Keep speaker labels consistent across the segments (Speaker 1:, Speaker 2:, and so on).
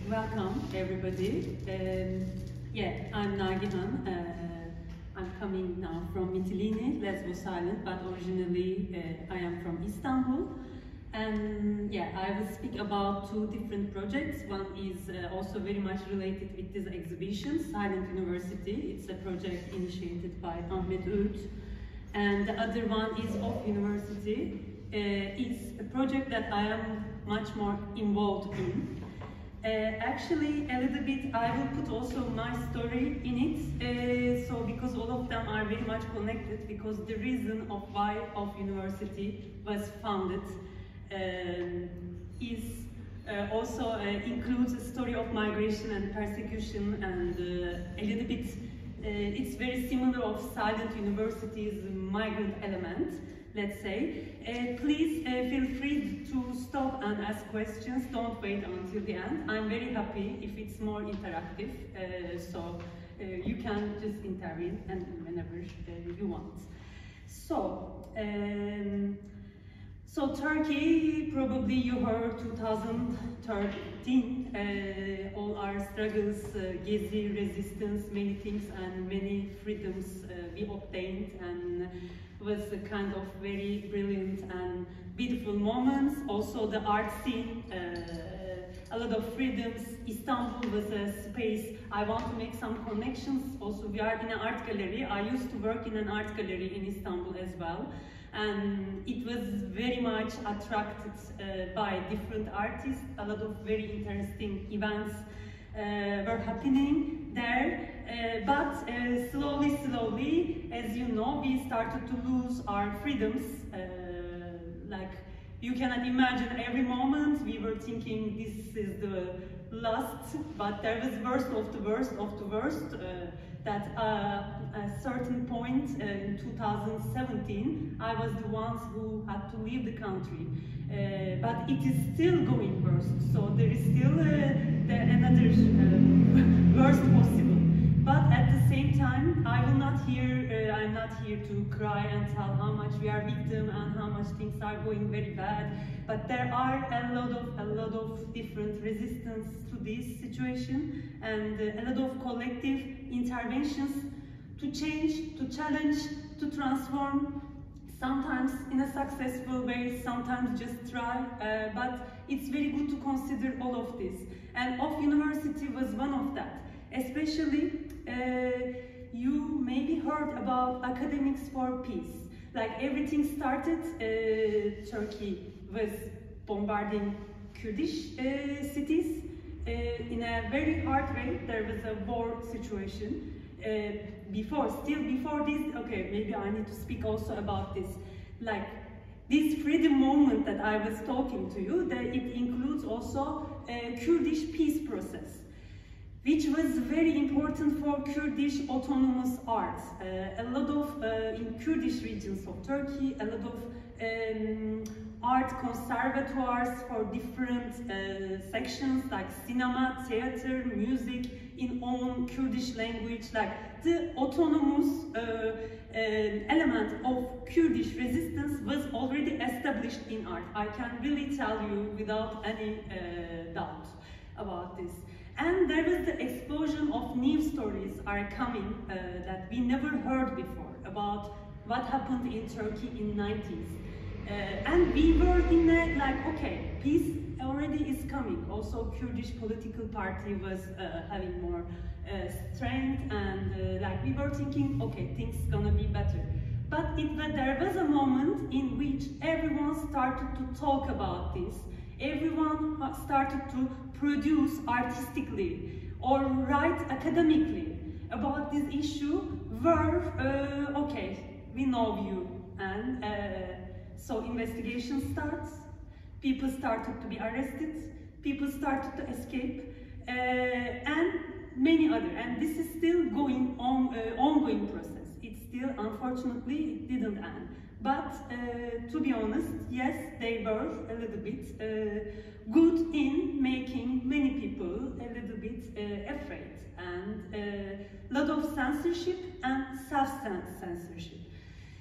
Speaker 1: welcome everybody. Yeah, I'm Nagehan. I'm coming now from Mytilene, Lesvos Island, but originally I am from Istanbul. And yeah, I will speak about two different projects. One is also very much related with this exhibition, Silent University. It's a project initiated by Ahmet Öğüt. And the other one is Off University. It's a project that I am much more involved in. Actually, a little bit, I will put also my story in it, so because all of them are very much connected, because the reason of why Off University was founded is also includes a story of migration and persecution, and a little bit, it's very similar of Silent University's migrant element, let's say. Please feel free to stop and ask questions. Don't wait until the end. I'm very happy if it's more interactive, so you can just intervene and whenever you want. So Turkey, probably you heard 2013, all our struggles, Gezi, resistance, many things and many freedoms we obtained, and was a kind of very brilliant and beautiful moments. Also the art scene, a lot of freedoms. Istanbul was a space. I want to make some connections. Also we are in an art gallery. I used to work in an art gallery in Istanbul as well. And it was very much attracted by different artists. A lot of very interesting events were happening there. But slowly, as you know, we started to lose our freedoms. Like, you cannot imagine every moment we were thinking this is the last, but there was worst of the worst of the worst. That a certain point in 2017, I was the ones who had to leave the country. But it is still going worse, so there is still another worst possible. But at the same time, I'm not here to cry and tell how much we are victim and how much things are going very bad. But there are a lot of different resistance to this situation, and a lot of collective interventions to change, to challenge, to transform. Sometimes in a successful way, sometimes just try, but it's very good to consider all of this. And Off University was one of that. Especially, you maybe heard about Academics for Peace. Like everything started, Turkey was bombarding Kurdish cities in a very hard way. There was a war situation. Still before this, okay, maybe I need to speak also about this. Like this freedom movement that I was talking to you, that it includes also a Kurdish peace process, which was very important for Kurdish autonomous art. A lot of, in Kurdish regions of Turkey, a lot of art conservatoires for different sections like cinema, theater, music in own Kurdish language. Like the autonomous element of Kurdish resistance was already established in art. I can really tell you without any doubt about this. And there was the explosion of new stories are coming that we never heard before about what happened in Turkey in 90s. And we were in a, like, okay, peace already is coming. Also, Kurdish political party was having more strength, and like we were thinking, okay, things gonna be better. But there was a moment in which everyone started to talk about this. Everyone started to produce artistically or write academically about this issue where, okay, we know you. And so investigation starts, people started to be arrested, people started to escape, and many other. And this is still going on, ongoing process. It's still, unfortunately, it didn't end. But to be honest, yes, they were a little bit good in making many people a little bit afraid, and a lot of censorship and self-censorship.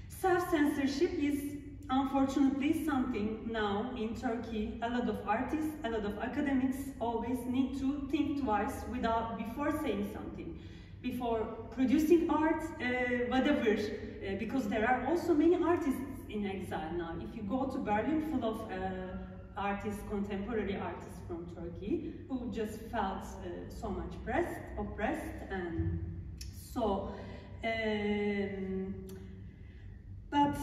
Speaker 1: Self-censorship is unfortunately something now in Turkey. A lot of artists, a lot of academics always need to think twice before saying something, before producing art, whatever, because there are also many artists in exile now. If you go to Berlin, full of artists, contemporary artists from Turkey, who just felt so much oppressed, and so. Right.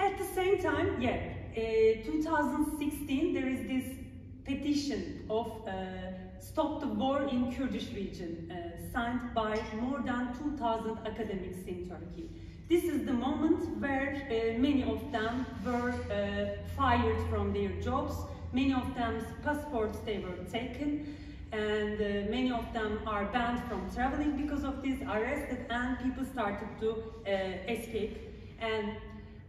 Speaker 1: At the same time, 2016 there is this petition of Stop the War in Kurdish region, signed by more than 2,000 academics in Turkey. This is the moment where many of them were fired from their jobs, many of them's passports they were taken, and many of them are banned from traveling because of this, arrested, and people started to escape. And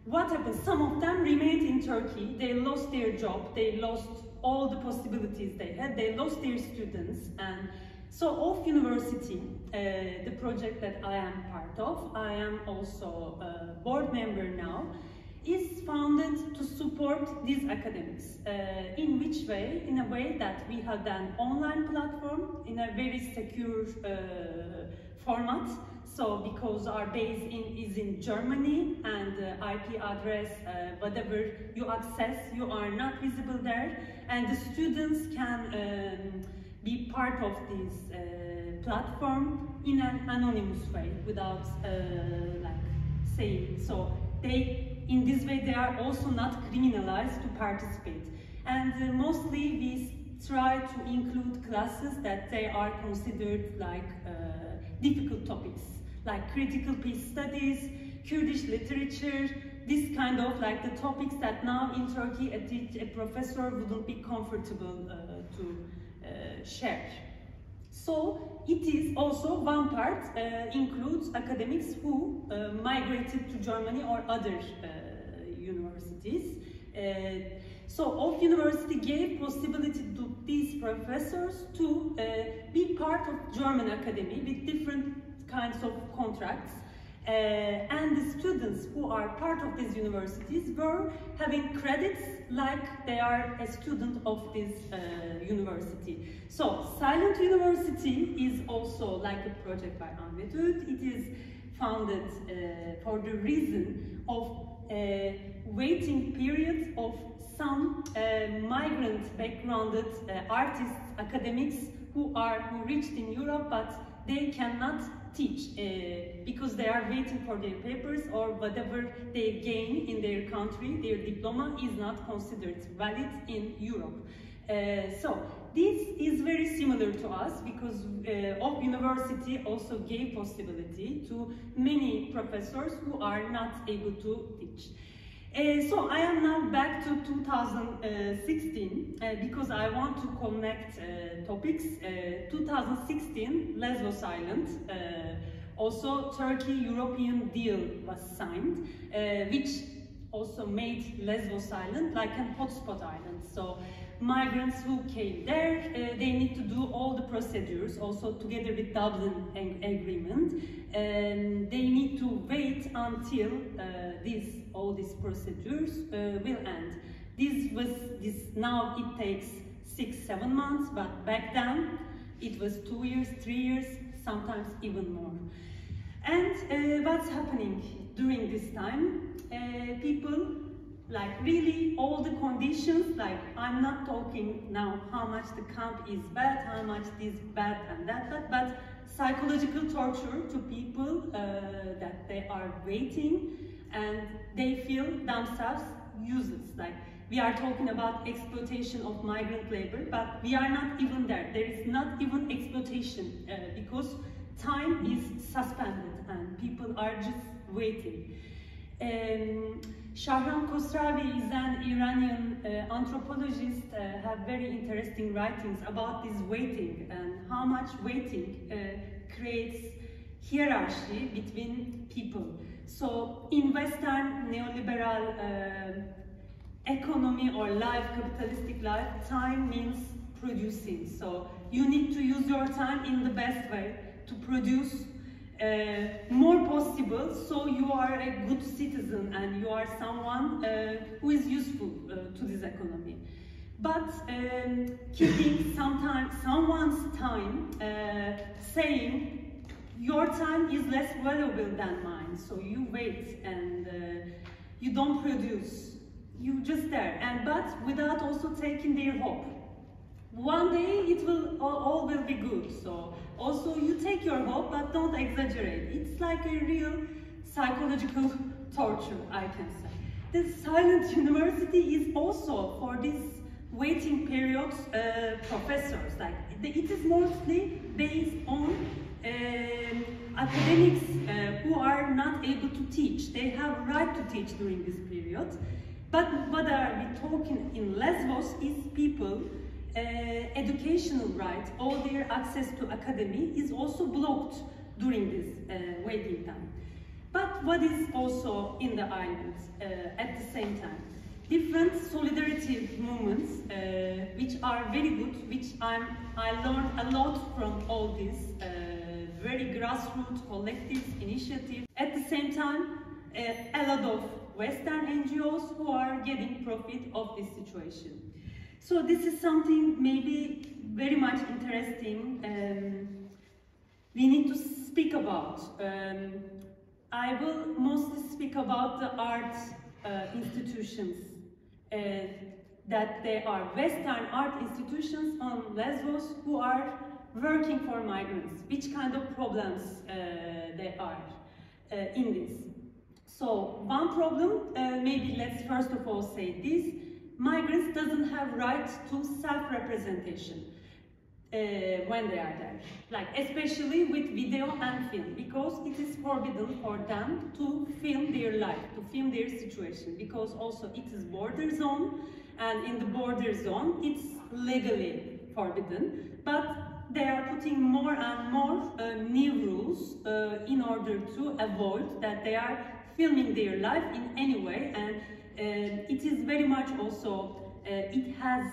Speaker 1: what happened? Some of them remained in Turkey, they lost their job, they lost all the possibilities they had, they lost their students. And so Off University, the project that I am part of, I am also a board member now, is founded to support these academics. In which way? In a way that we have an online platform in a very secure format. So because our base is in Germany, and IP address, whatever you access, you are not visible there, and the students can be part of this platform in an anonymous way, without like saying. So in this way, they are also not criminalized to participate. And mostly we try to include classes that they are considered like difficult topics, like critical peace studies, Kurdish literature, this kind of like the topics that now in Turkey a professor wouldn't be comfortable to share. So it is also one part includes academics who migrated to Germany or other universities. So Off University gave possibility to these professors to be part of German academy with different kinds of contracts. And the students who are part of these universities were having credits like they are a student of this university. So Silent University is also like a project by Ahmet Öğüt. It is founded for the reason of waiting period of some migrant backgrounded artists, academics who reached in Europe, but they cannot teach because they are waiting for their papers, or whatever they gain in their country, their diploma is not considered valid in Europe. So this is very similar to us, because Off University also gave possibility to many professors who are not able to teach. So I am now back to 2016 because I want to connect topics. 2016, Lesvos Island, also Turkey-European deal was signed, which also made Lesvos Island like a hotspot island. So migrants who came there, they need to do all the procedures, also together with Dublin Agreement, and they need to wait until all these procedures will end. Now it takes 6-7 months, but back then it was 2 years, 3 years, sometimes even more. And what's happening during this time? People, like really all the conditions, like I'm not talking now how much the camp is bad, how much this bad and that, but psychological torture to people that they are waiting and they feel themselves useless. Like we are talking about exploitation of migrant labor, but we are not even there. There is not even exploitation because time is suspended and people are just waiting. Shahram Khosravi is an Iranian anthropologist, have very interesting writings about this waiting and how much waiting creates hierarchy between people. So in Western neoliberal economy or life, capitalistic life, time means producing. So you need to use your time in the best way to produce more possible, so you are a good citizen and you are someone who is useful to this economy. But keeping sometimes someone's time, saying your time is less valuable than mine, so you wait and you don't produce, you just there, and but without also taking their hope. One day it will all will be good. So also you take your hope, but don't exaggerate. It's like a real psychological torture, I can say. The silent university is also for this waiting periods professors. Like it is mostly based on academics who are not able to teach. They have right to teach during this period. But what are we talking in Lesvos is people. Educational right, all their access to academy is also blocked during this waiting time. But what is also in the island at the same time? Different solidarity movements, which are very good, which I learned a lot from all these very grassroots collective initiatives. At the same time, a lot of Western NGOs who are getting profit of this situation. So this is something maybe very much interesting we need to speak about. I will mostly speak about the art institutions, that they are Western art institutions on Lesvos who are working for migrants, which kind of problems they are in this. So one problem, maybe let's first of all say this. Migrants doesn't have right to self-representation when they are there, like especially with video and film, because it is forbidden for them to film their life, to film their situation, because also it is border zone, and in the border zone it's legally forbidden, but they are putting more and more new rules in order to avoid that they are filming their life in any way. And it is very much also, it has,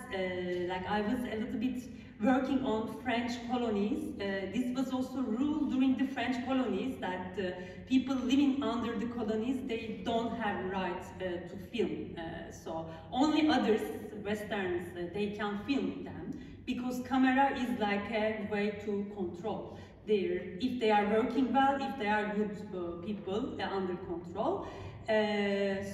Speaker 1: like I was a little bit working on French colonies. This was also ruled during the French colonies that people living under the colonies, they don't have right to film. So only others, Westerns, they can film them, because camera is like a way to control their, if they are working well, if they are good people, they're under control.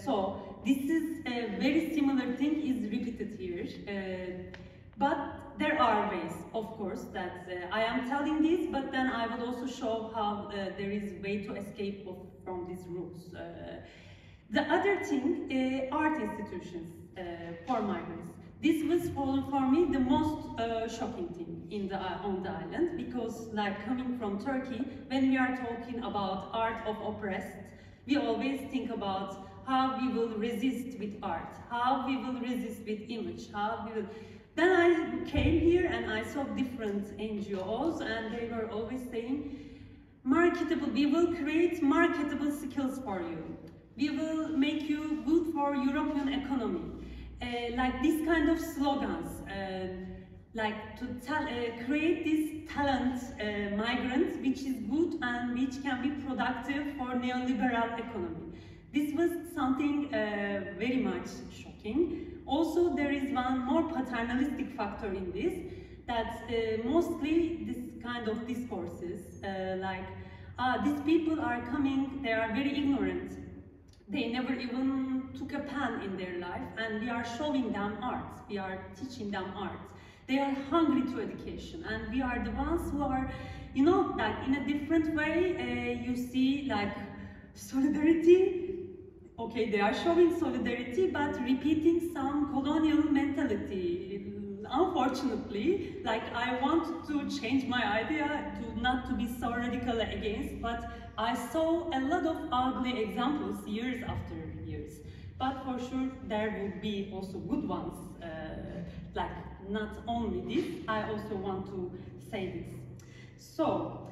Speaker 1: So this is a very similar thing is repeated here, but there are ways, of course, that I am telling this, but then I will also show how there is a way to escape from these rules. The other thing, art institutions for migrants. This was for me the most shocking thing in on the island, because like coming from Turkey, when we are talking about art of oppressed, we always think about how we will resist with art, how we will resist with image, how we will... Then I came here and I saw different NGOs, and they were always saying, marketable, we will create marketable skills for you. We will make you good for European economy. Like this kind of slogans, like to create this talent migrants, which is good and which can be productive for neoliberal economy. This was something very much shocking. Also, there is one more paternalistic factor in this, that mostly this kind of discourses, like these people are coming, they are very ignorant. They never even took a pen in their life, and we are showing them art, we are teaching them art. They are hungry to education, and we are the ones who are, you know, that in a different way, you see like solidarity. Okay, they are showing solidarity, but repeating some colonial mentality. Unfortunately, like I want to change my idea to not to be so radical against, but I saw a lot of ugly examples years after years. But for sure, there will be also good ones. Like not only this, I also want to say this. So,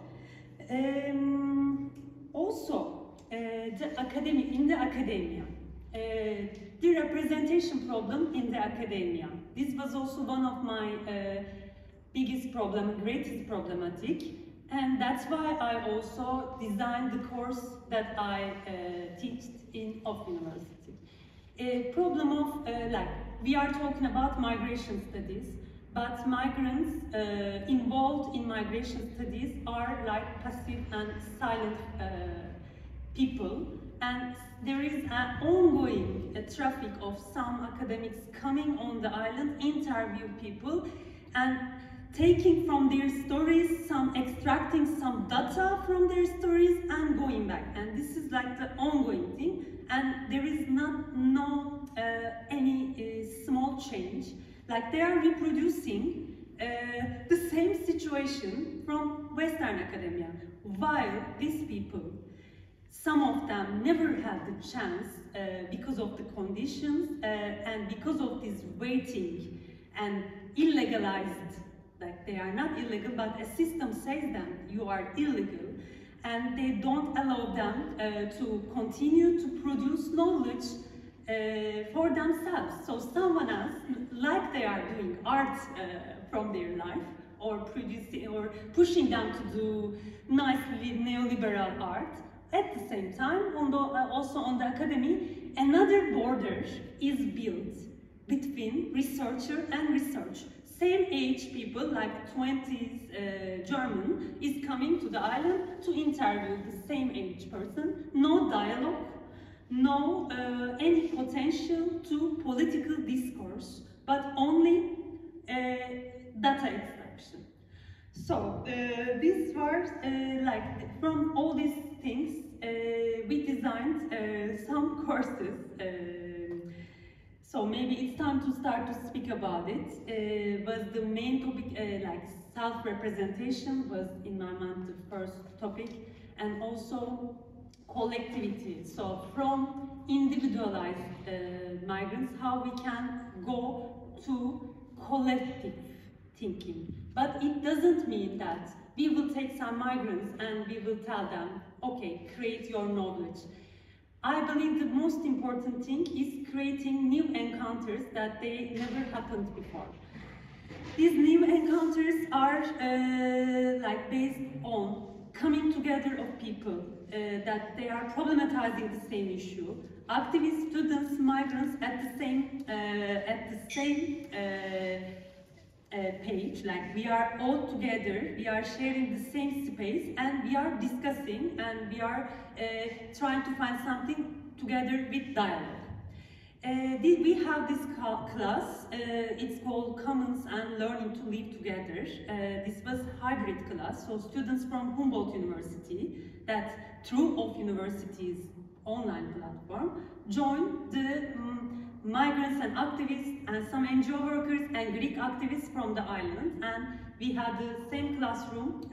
Speaker 1: also, in the academia, the representation problem in the academia. This was also one of my biggest problem, greatest problematic. And that's why I also designed the course that I teach in University. A problem of, like, we are talking about migration studies, but migrants involved in migration studies are like passive and silent people, and there is an ongoing traffic of some academics coming on the island, interview people, and taking from their stories, some extracting some data from their stories and going back. And this is like the ongoing thing, and there is no any small change. Like they are reproducing the same situation from Western academia, while these people, some of them never had the chance because of the conditions and because of this waiting and illegalized, like they are not illegal, but a system says them you are illegal, and they don't allow them to continue to produce knowledge for themselves. So someone else, like they are doing art from their life, or producing or pushing them to do nicely neoliberal art, at the same time, also on the academy, another border is built between researcher and research. Same age people, like 20s German, is coming to the island to interview the same age person. No dialogue, no any potential to political discourse, but only data extraction. So these were like from all these things we designed some courses. So maybe it's time to start to speak about it. Was the main topic like self-representation was in my mind the first topic, and also collectivity. So from individualized migrants, how we can go to collective thinking. But it doesn't mean that we will take some migrants and we will tell them, okay, create your knowledge. I believe the most important thing is creating new encounters that they never happened before. These new encounters are like based on coming together of people that they are problematizing the same issue. Activists, students, migrants at the same page, like we are all together, we are sharing the same space, and we are discussing, and we are trying to find something together with dialogue. We have this class, it's called Commons and Learning to Live Together. This was hybrid class, so students from Humboldt University, that through of university's online platform, joined the migrants and activists and some NGO workers and Greek activists from the island, and we had the same classroom.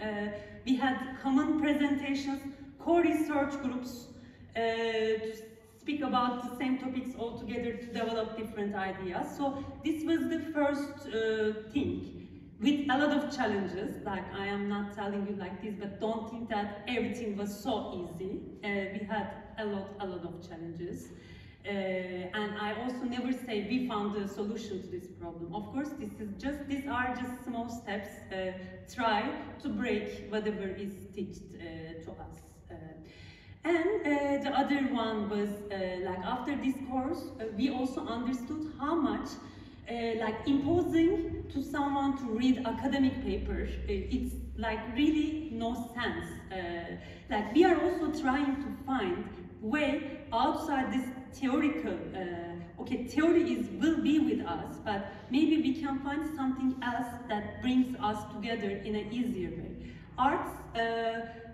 Speaker 1: We had common presentations, co-research groups to speak about the same topics all together to develop different ideas. So this was the first thing, with a lot of challenges. Like I am not telling you like this, but don't think that everything was so easy. We had a lot of challenges. And I also never say we found a solution to this problem. Of course, these are just small steps. Try to break whatever is taught to us. And the other one was like after this course, we also understood how much like imposing to someone to read academic papers, it's like really no sense. Like we are also trying to find way outside this theoretical, okay, theory will be with us, but maybe we can find something else that brings us together in an easier way. Arts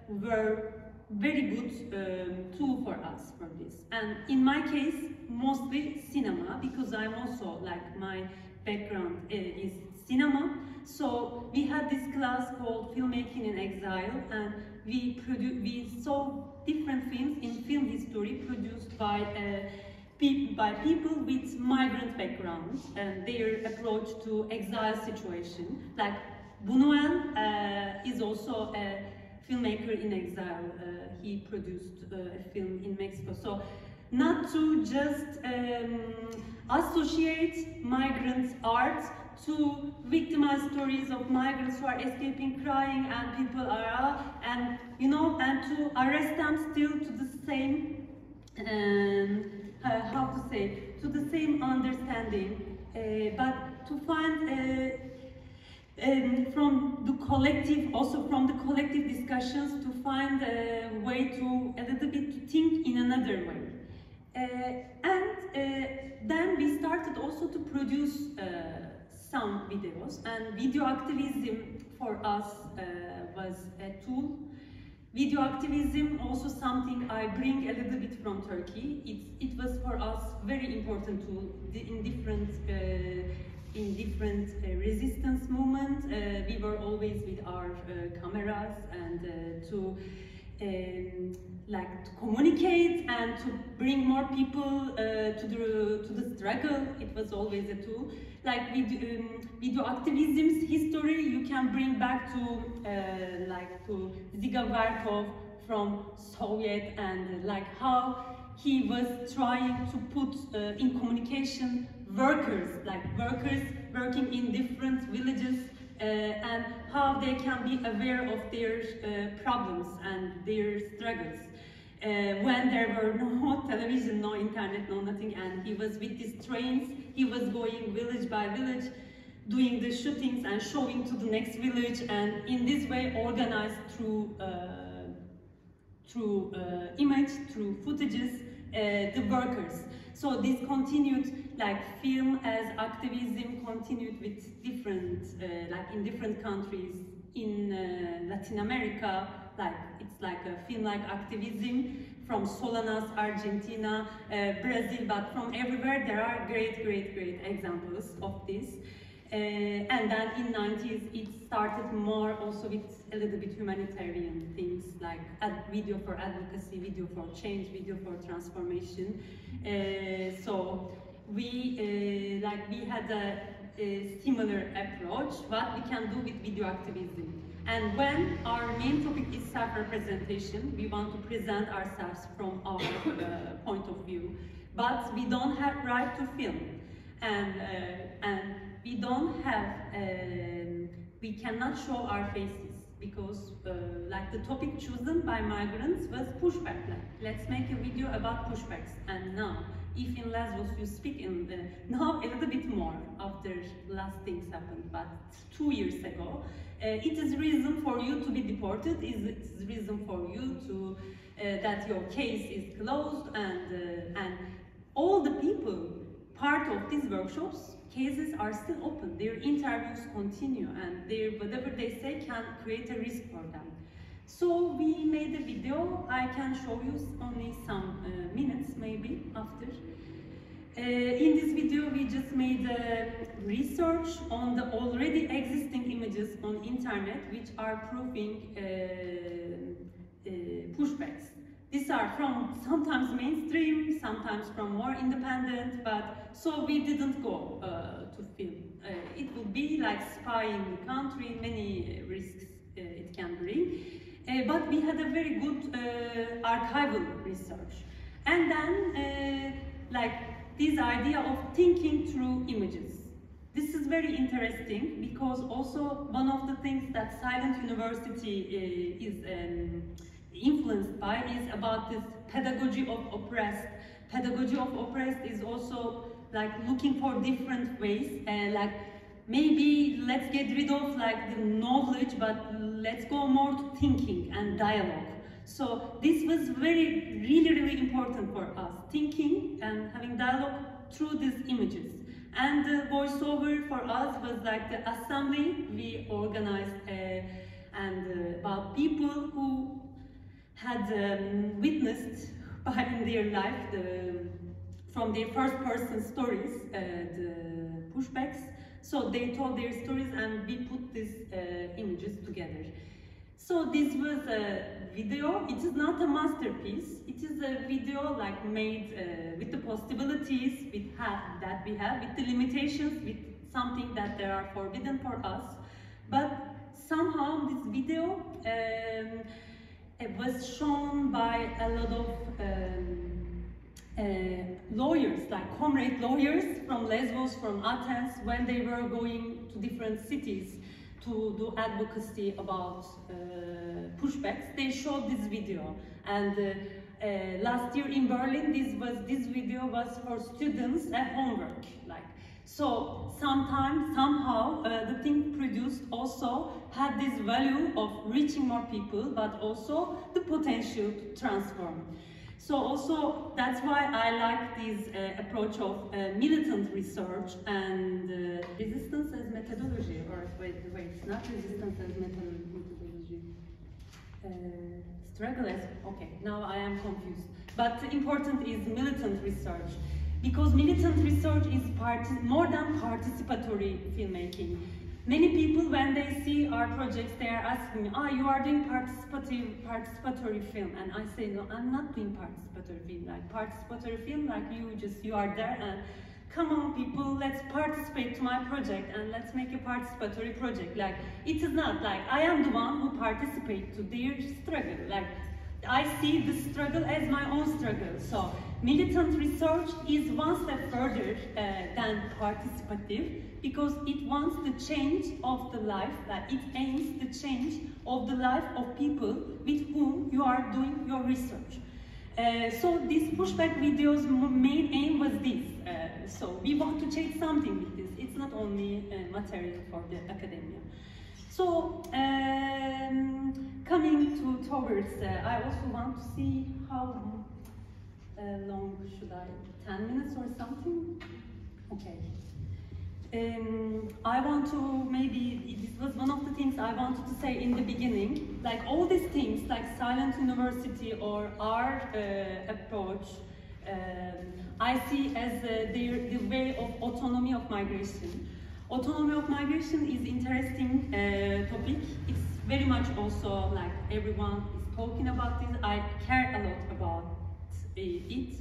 Speaker 1: were very good tool for us for this. And in my case, mostly cinema, because I'm also, like, my background is cinema. So we had this class called Filmmaking in Exile, and we saw different films in film history produced by people with migrant backgrounds and their approach to exile situation. Like Buñuel is also a filmmaker in exile. He produced a film in Mexico. So not to just associate migrant art to victimized stories of migrants who are escaping, crying, and people are, and you know, and to arrest them still to the same, how to say, to the same understanding, but to find from the collective, also from the collective discussions, to find a way to a little bit to think in another way. Then we started also to produce some videos, and video activism for us was a tool. Video activism also something I bring a little bit from Turkey. It was for us very important tool in different resistance movement. We were always with our cameras and to communicate and to bring more people to the struggle. It was always a tool. Like video activism's history, you can bring back to to Ziga Vertov from Soviet, and how he was trying to put in communication workers working in different villages, and how they can be aware of their problems and their struggles. When there were no television, no internet, no nothing, and he was with these trains, he was going village by village, doing the shootings and showing to the next village, and in this way organized through image, through footages, the workers. So this continued, film as activism continued with different, in different countries. In Latin America, it's like a film-like activism from Solanas, Argentina, Brazil, but from everywhere there are great examples of this. And then in 90s it started more also with a little bit humanitarian things, like video for advocacy, video for change, video for transformation. So we had a similar approach, what we can do with video activism. And when our main topic is self-representation, we want to present ourselves from our point of view, but we don't have right to film, and we don't have, we cannot show our faces, because the topic chosen by migrants was pushback. Let's make a video about pushbacks. And now, if in Lesvos you speak in now a little bit more after last things happened, but 2 years ago, it is reason for you to be deported. It's reason for you to that your case is closed, and all the people part of these workshops, cases are still open. Their interviews continue, and whatever they say can create a risk for them. So we made a video. I can show you only some minutes, maybe, after. In this video, we just made research on the already existing images on internet, which are proving pushbacks. These are from sometimes mainstream, sometimes from more independent, but so we didn't go to film. It would be like spying the country, many risks it can bring. But we had a very good archival research. And then, this idea of thinking through images. This is very interesting, because also one of the things that Silent University is influenced by is about this pedagogy of oppressed. Pedagogy of oppressed is also looking for different ways, maybe let's get rid of the knowledge, but let's go more to thinking and dialogue. So this was really important for us, thinking and having dialogue through these images. And the voiceover for us was the assembly we organized, and about people who had witnessed in their life from their first-person stories the pushbacks. So they told their stories, and we put these images together. So this was a video. It is not a masterpiece. It is a video made with the possibilities that we have, with the limitations, with something that they are forbidden for us. But somehow this video it was shown by a lot of lawyers, like comrade lawyers from Lesvos, from Athens, when they were going to different cities to do advocacy about pushbacks, they showed this video. And last year in Berlin, this video was for students at homework. So sometimes, somehow, the thing produced also had this value of reaching more people, but also the potential to transform. So also, that's why I like this approach of militant research and resistance as methodology, or wait, not resistance as methodology. Struggle as, okay, now I am confused. But important is militant research, because militant research is more than participatory filmmaking. Many people, when they see our projects, they are asking me, you are doing participatory film. And I say, no, I'm not doing participatory film. Like participatory film, like you are there and come on people, let's participate to my project and let's make a participatory project. Like, it is not like I am the one who participates to their struggle. Like, I see the struggle as my own struggle. So militant research is one step further than participative, because it wants the change of the life, that it aims the change of the life of people with whom you are doing your research. So this pushback video's main aim was this. So we want to change something with this. It's not only material for the academia. So coming towards, I also want to see how long should I, 10 minutes or something? Okay. I want to, maybe, this was one of the things I wanted to say in the beginning, like all these things, like silent university or our approach, I see as the way of autonomy of migration. Autonomy of migration is interesting topic. It's very much also like everyone is talking about this. I care a lot about it.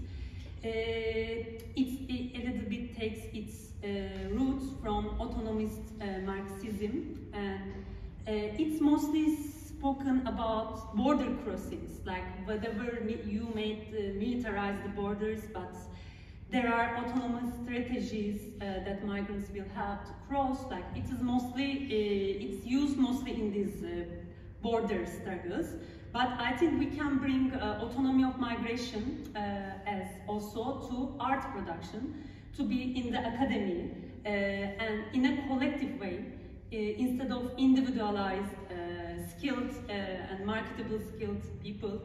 Speaker 1: It a little bit takes its roots from autonomist Marxism, and it's mostly spoken about border crossings, like whatever you may militarize the borders, but there are autonomous strategies that migrants will have to cross. Like it is mostly, it's used mostly in these border struggles. But I think we can bring autonomy of migration as also to art production, to be in the academy and in a collective way, instead of individualized, skilled and marketable skilled people.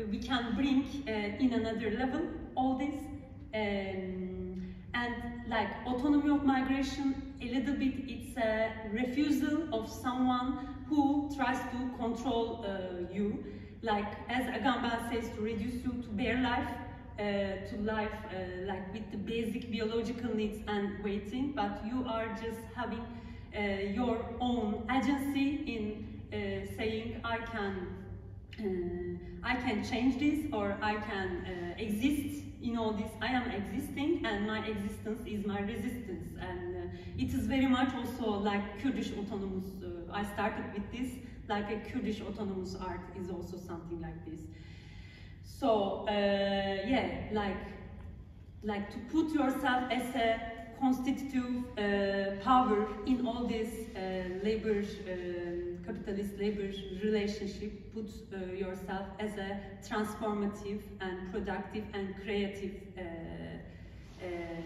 Speaker 1: We can bring in another level all this. And like autonomy of migration, a little bit it's a refusal of someone who tries to control you. Like as Agamben says, to reduce you to bare life, to life like with the basic biological needs and waiting, but you are just having your own agency in saying I can change this, or I can exist in all this. I am existing, and my existence is my resistance. And it is very much also like Kurdish autonomous. I started with this, like a Kurdish autonomous art is also something like this. So yeah, like to put yourself as a constitutive power in all this labor, capitalist labor relationship, put yourself as a transformative and productive and creative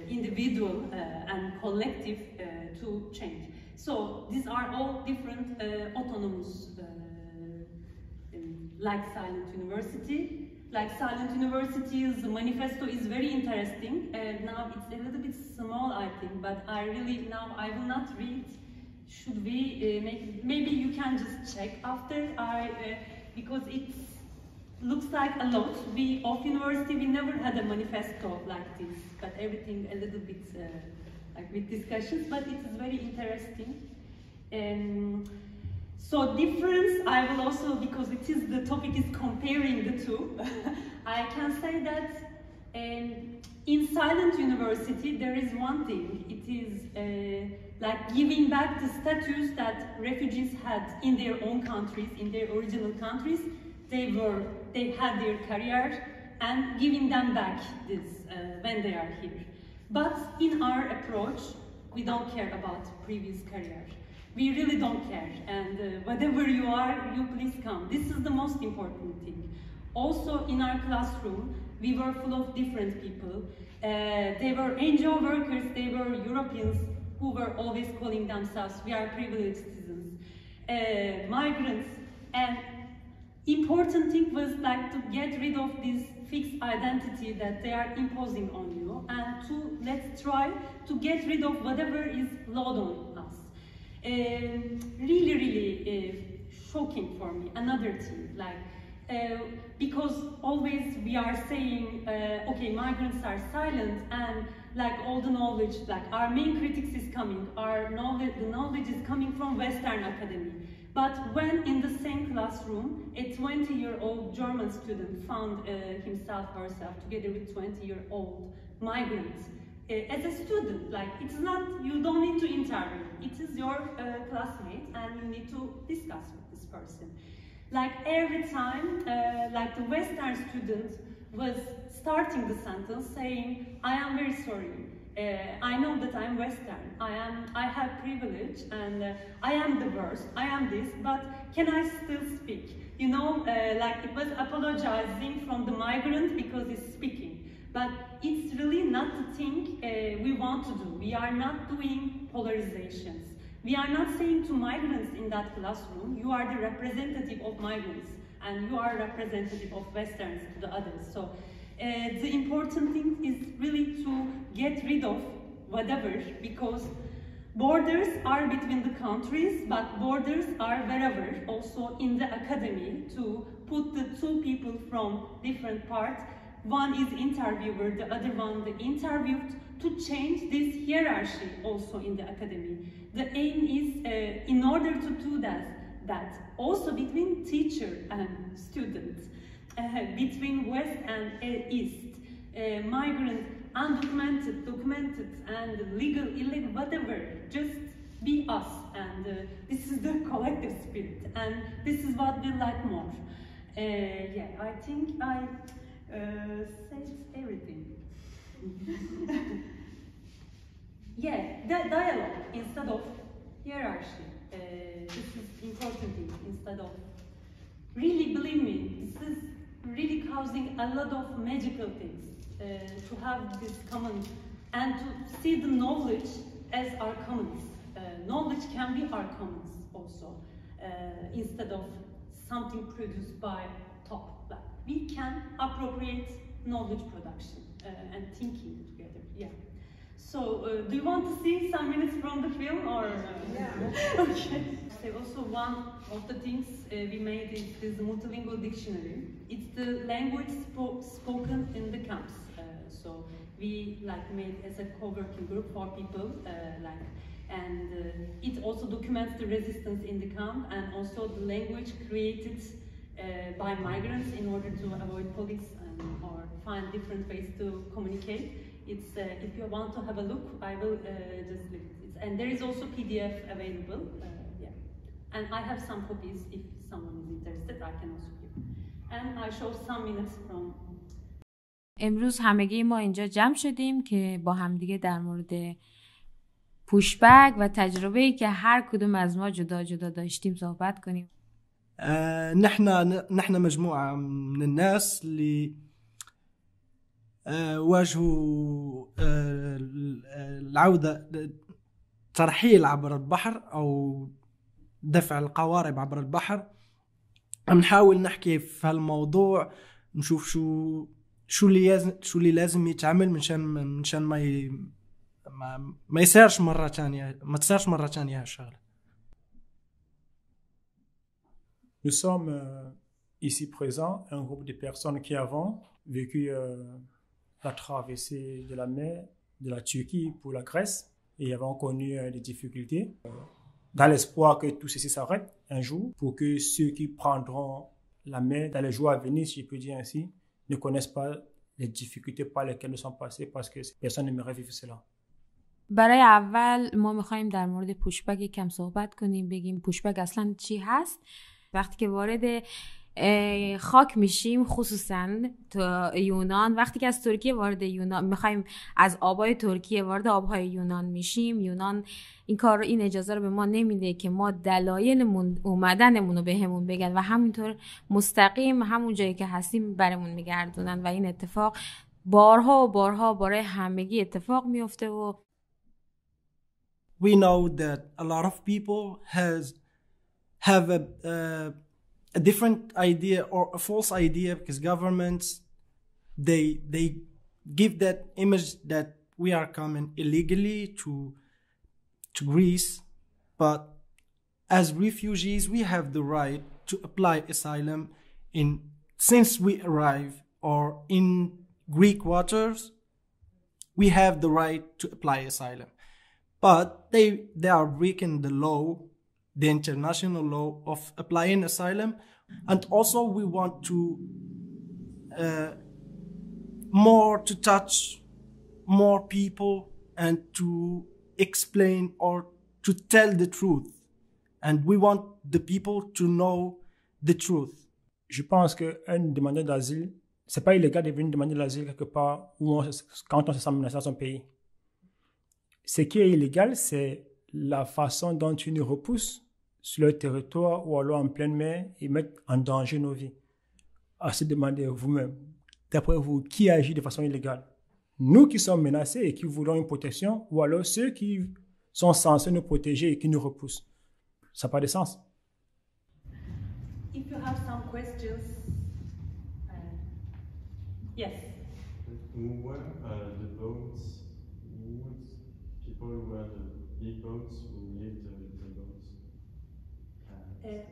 Speaker 1: individual and collective to change. So these are all different autonomous, like Silent University. Like Silent University's manifesto is very interesting. Now it's a little bit small, I think, but I really, now I will not read. Should we make, maybe you can just check after, because it looks like a lot. We, of university, we never had a manifesto like this, but everything a little bit like with discussions, but it is very interesting. So difference, I will also, because it is, the topic is comparing the two, I can say that in Silent University there is one thing. It is like giving back the status that refugees had in their own countries, in their original countries. They had their career, and giving them back this when they are here. But in our approach, we don't care about previous career. We really don't care, and whatever you are, you please come. This is the most important thing. Also, in our classroom, we were full of different people. They were NGO workers, they were Europeans who were always calling themselves, we are privileged citizens, migrants, and important thing was like to get rid of this fixed identity that they are imposing on you, and to let's try to get rid of whatever is load on us. Really shocking for me. Another thing, like because always we are saying, okay, migrants are silent, and like all the knowledge, like our main critics is coming, the knowledge is coming from Western academy. But when in the same classroom, a 20-year-old German student found himself or herself together with 20-year-old migrants, as a student, like it's not, you don't need to interview, it is your classmate and you need to discuss with this person. Like every time, like the Western student was starting the sentence saying, I am very sorry, I know that I'm Western, I have privilege, and I am the worst, I am this, but can I still speak? You know, like it was apologizing from the migrant because he's speaking. But it's really not the thing we want to do. We are not doing polarizations. We are not saying to migrants in that classroom, you are the representative of migrants, and you are representative of Westerns to the others. So the important thing is really to get rid of whatever, because borders are between the countries, but borders are wherever, also in the academy, to put the two people from different parts. One is interviewer, the other one the interviewed, to change this hierarchy also in the academy. The aim is, in order to do that also between teacher and students, between West and East, migrant, undocumented, documented, and legal, illegal, whatever, just be us. And this is the collective spirit, and this is what we like more. Yeah, I think I said everything. Yeah, that dialogue instead of hierarchy. This is important thing. Instead of, really believe me, this is really causing a lot of magical things. To have this common and to see the knowledge as our commons. Knowledge can be our commons also, instead of something produced by top. Like we can appropriate knowledge production and thinking together. Yeah. So, do you want to see some minutes from the film, or? Yeah. Okay. So also one of the things we made is this multilingual dictionary. It's the language spoken in the camps. So we like made as a co-working group for people, and it also documents the resistance in the camp and also the language created by migrants in order to avoid police or find different ways to communicate. It's if you want to have a look, I will just leave it. And there is also PDF available. Yeah, and I have some copies if someone is interested. I can also give. And I show some minutes from.
Speaker 2: امروز همگی ما اینجا جمع شدیم که با همدیگه در مورد پوشبک و تجربه‌ای که هر کدوم از ما جدا جدا داشتیم صحبت کنیم.
Speaker 3: نحن مجموعة من الناس اللي واجهوا العودة ترحيل عبر البحر أو دفع القوارب عبر البحر. نحاول نحكي في هالموضوع، نشوف شو اللي لازم يتعمل منشان ما يصيرش مرة تانية، ما تصيرش مرة تانية هالشغلة.
Speaker 4: Nous sommes ici présents, un groupe de personnes qui avons vécu la traversée de la mer de la Turquie pour la Grèce et avons connu des difficultés, dans l'espoir que tout ceci s'arrête un jour pour que ceux qui prendront la mer dans les jours à venir, si je peux dire ainsi, ne connaissent pas les difficultés par lesquelles nous sommes passés parce que personne n'aimerait vivre cela.
Speaker 2: برای اول ما میخوایم در مورد پوشبک یکم صحبت کنیم، بگیم پوشبک اصلا چی هست. وقتی که وارد خاک میشیم، خصوصا تو یونان. وقتی که از ترکیه وارد یونان میخوایم، از آبای ترکیه وارد آبهای یونان میشیم، یونان این اجازه رو به ما نمیده که ما دلایل اومدنمون رو بهمون بگن و همینطور مستقیم همون جایی که هستیم برامون میگردونن و این اتفاق بارها و بارها برای همگی اتفاق میفته. و
Speaker 3: we know that a lot of people have a different idea or a false idea, because governments they give that image that we are coming illegally to Greece, but as refugees we have the right to apply asylum since we arrive or in Greek waters. We have the right to apply asylum, but they are breaking the law, the international law of applying asylum. And also we want to touch more people and to explain or to tell the truth, and we want the people to know the truth.
Speaker 4: Je pense qu'un demandeur d'asile, c'est pas illégal de venir demander l'asile quelque part quand on se sent menacé dans son pays. Ce qui est illégal, c'est la façon dont ils nous repoussent sur leur territoire ou alors en pleine mer et mettent en danger nos vies. À se demander vous-même, d'après vous, qui agit de façon illégale? Nous qui sommes menacés et qui voulons une protection, ou alors ceux qui sont censés nous protéger et qui nous repoussent? Ça n'a pas de sens.
Speaker 1: If you have some questions, yes.
Speaker 5: Who were the boats? People who were the big boats who lived in the boats?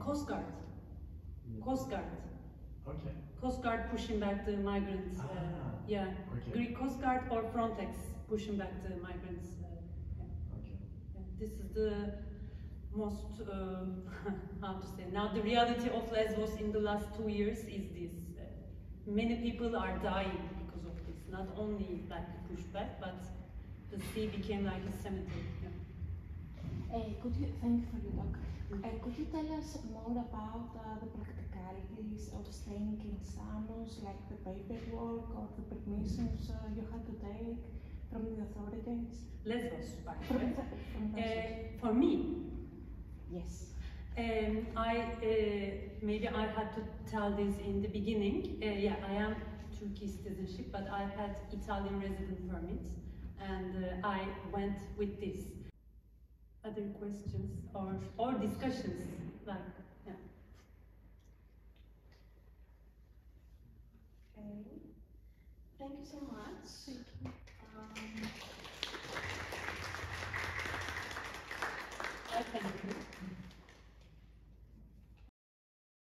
Speaker 1: Coast Guard.
Speaker 5: Yeah.
Speaker 1: Coast Guard.
Speaker 5: Okay.
Speaker 1: Coast Guard pushing back the migrants. Yeah.
Speaker 5: Okay.
Speaker 1: Greek Coast Guard or Frontex pushing back the migrants. Yeah.
Speaker 5: Okay.
Speaker 1: Yeah. This is the most, how to say, now the reality of Lesvos in the last 2 years is this. Many people are dying because of this. Not only like the pushback, but the sea became like a cemetery. Yeah.
Speaker 6: Thank you for your talk. Could you tell us more about the practicalities of staying in Samos, like the paperwork or the permissions you had to take from the authorities?
Speaker 1: Lesvos, by the
Speaker 6: From
Speaker 1: way.
Speaker 6: Lesvos.
Speaker 1: For me,
Speaker 6: Yes.
Speaker 1: Maybe I had to tell this in the beginning. Yeah, I am Turkish citizenship, but I had Italian resident permit, and I went with this. Other questions or discussions, like, yeah.
Speaker 6: Okay. Thank you so much.
Speaker 1: Thank you.